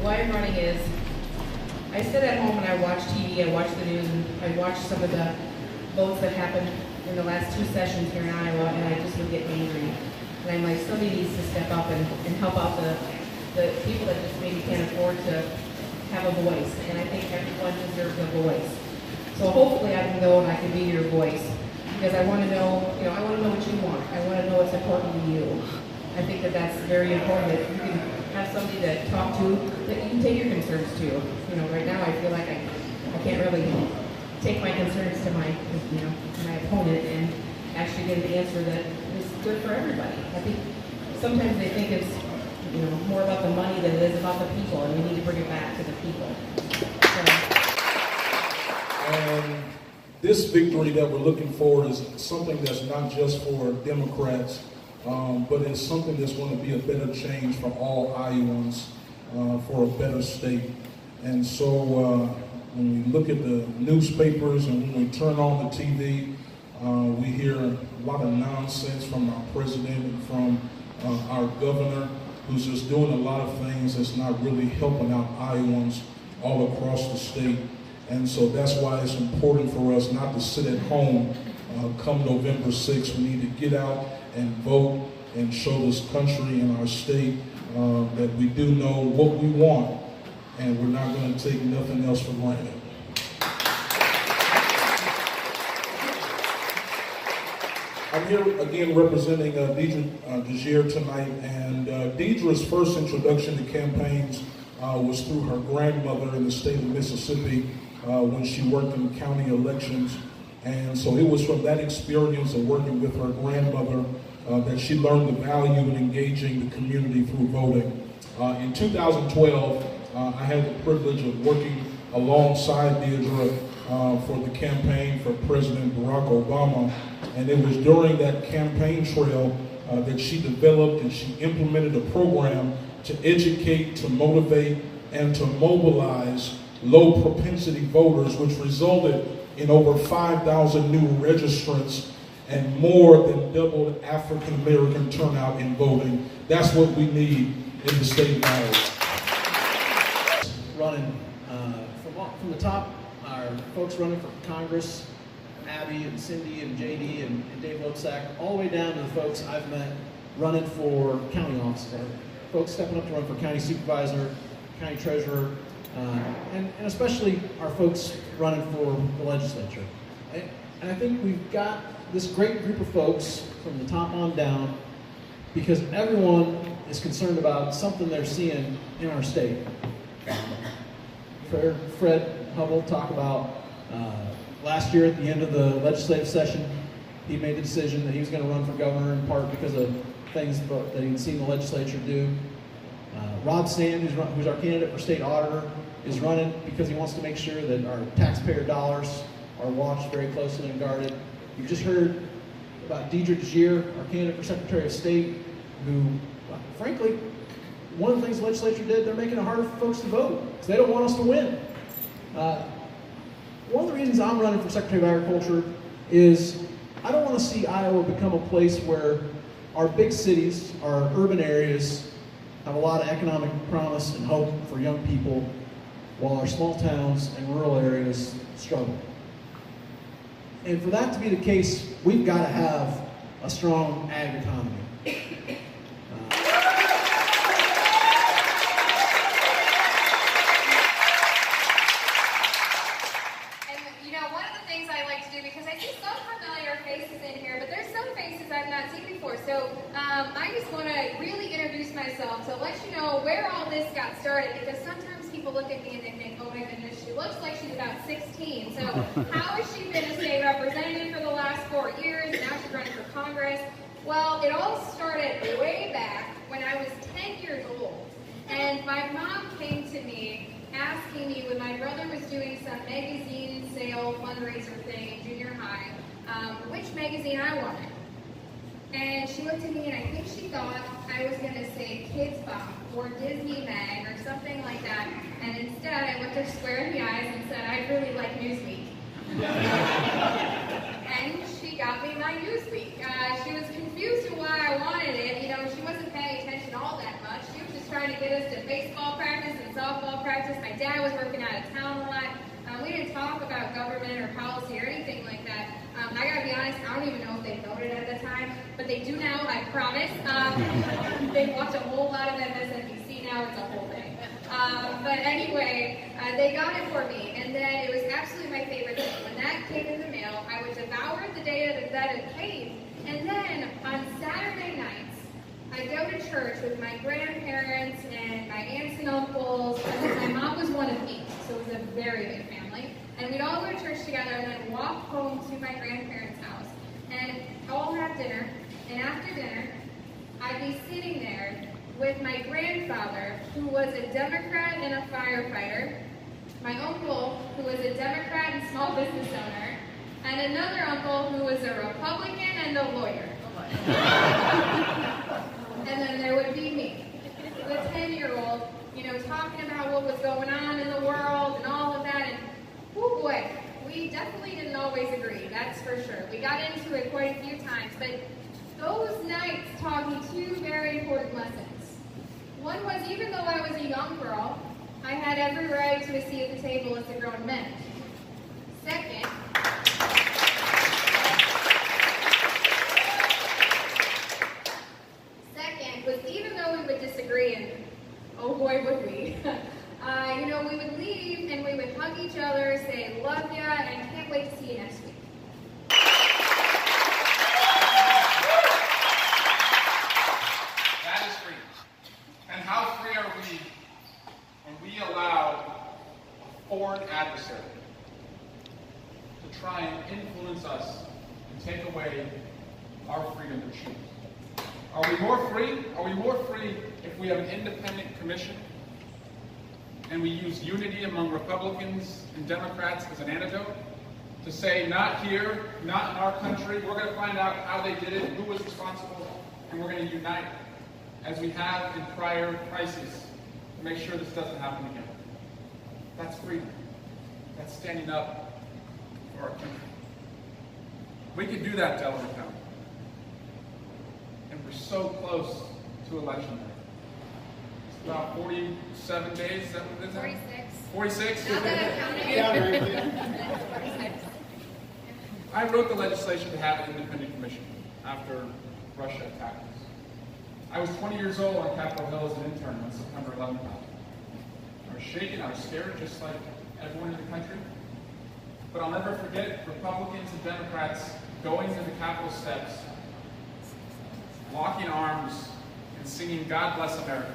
why I'm running is, I sit at home and I watch TV, I watch the news, and I watch some of the votes that happened in the last 2 sessions here in Iowa, and I just would get angry. And I'm like, somebody needs to step up and help out the people that just maybe can't afford to have a voice. And I think everyone deserves a voice. So hopefully I can go and I can be your voice. Because I want to know, I want to know what you want. I want to know what's important to you. I think that that's very important, that you can have somebody to talk to, that you can take your concerns to. Right now I feel like I can't really take my concerns to my opponent and actually get an answer that is good for everybody. I think sometimes they think it's more about the money than it is about the people, and we need to bring it back to the people. And this victory that we're looking for is something that's not just for Democrats, but it's something that's going to be a better change for all Iowans, for a better state. And so when we look at the newspapers and when we turn on the TV, we hear a lot of nonsense from our president and from our governor, who's just doing a lot of things that's not really helping out Iowans all across the state. And so that's why it's important for us not to sit at home come November 6th. We need to get out and vote and show this country and our state that we do know what we want, and we're not going to take nothing else for granted. I'm here again representing Deidre Desir tonight, and Deidre's first introduction to campaigns was through her grandmother in the state of Mississippi when she worked in county elections. And so it was from that experience of working with her grandmother that she learned the value in engaging the community through voting. In 2012, I had the privilege of working alongside Deidre for the campaign for President Barack Obama. And it was during that campaign trail that she developed and she implemented a program to educate, to motivate, and to mobilize low propensity voters, which resulted in over 5,000 new registrants and more than doubled African American turnout in voting. That's what we need in the state of Iowa. Running from the top, our folks running for Congress, Abby and Cindy and JD and Dave Loebsack, all the way down to the folks I've met running for county office, folks stepping up to run for county supervisor, county treasurer, and especially our folks running for the legislature. And I think we've got this great group of folks from the top on down because everyone is concerned about something they're seeing in our state. Fred Hubble talked about last year at the end of the legislative session, he made the decision that he was going to run for governor in part because of things that he'd seen the legislature do. Rob Sand, who's our candidate for state auditor, is running because he wants to make sure that our taxpayer dollars are watched very closely and guarded. You just heard about Deidre Desir, our candidate for Secretary of State, who, frankly, one of the things the legislature did, they're making it harder for folks to vote because they don't want us to win. One of the reasons I'm running for Secretary of Agriculture is I don't want to see Iowa become a place where our big cities, our urban areas, have a lot of economic promise and hope for young people, while our small towns and rural areas struggle. And for that to be the case, we've got to have a strong ag economy. One of the things I like to do, because I see some familiar faces in here, but there's some faces I've not seen before. So I just want to really introduce myself to let you know where all this got started, because sometimes people look at me and they think, oh my goodness, she looks like she's about 16. So how has she been a state representative for the last 4 years? Now she's running for Congress. Well, it all started way back when I was 10 years old. And my mom came to me asking me when my brother was doing some magazine sale fundraiser thing in junior high, which magazine I wanted. And she looked at me and I think she thought I was going to say Kids Bop or Disney Mag or something like that. And instead I looked her square in the eyes and said, I really like Newsweek. And she got me my Newsweek. She was confused to why I wanted it. She wasn't paying attention all that much. She was just trying to get us to baseball practice and softball practice. My dad was working out of town a lot. We didn't talk about government or policy or anything like that. I gotta be honest, I don't even know if they voted at the time, but they do now, I promise. They watch a whole lot of MSNBC now, it's a whole thing. But anyway, they got it for me, and then it was absolutely my favorite thing. When that came in the mail, I would devour it the day that it came, and then on Saturday nights, I'd go to church with my grandparents and my aunts and uncles, and my mom was one of 8, so it was a very big family. And we'd all go to church together and then walk home to my grandparents' house and all have dinner. And after dinner, I'd be sitting there with my grandfather, who was a Democrat and a firefighter, my uncle, who was a Democrat and small business owner, and another uncle who was a Republican and a lawyer. And then there would be me, the 10-year-old, talking about what was going on in the world and all of that. And oh boy, we definitely didn't always agree, that's for sure. We got into it quite a few times, but those nights taught me 2 very important lessons. One was, even though I was a young girl, I had every right to a seat at the table as a grown man. Second, was even though we would disagree, and oh boy would we, we would leave and we would hug each other, say love ya, and can't wait to see you next week. That is free. And how free are we when we allow a foreign adversary to try and influence us and take away our freedom to choose? Are we more free? Are we more free if we have an independent commission and we use unity among Republicans and Democrats as an antidote to say, not here, not in our country, we're going to find out how they did it, who was responsible, and we're going to unite as we have in prior crises to make sure this doesn't happen again? That's freedom. That's standing up for our country. We can do that, Delaware County. And we're so close to election day. It's about 47 days, is that what it is? 46. 46? Not that I'm counting. 46. I wrote the legislation to have an independent commission after Russia attacked us. I was 20 years old on Capitol Hill as an intern when September 11th happened. I was shaken, I was scared, just like everyone in the country. But I'll never forget Republicans and Democrats going to the Capitol steps, locking arms, and singing God Bless America.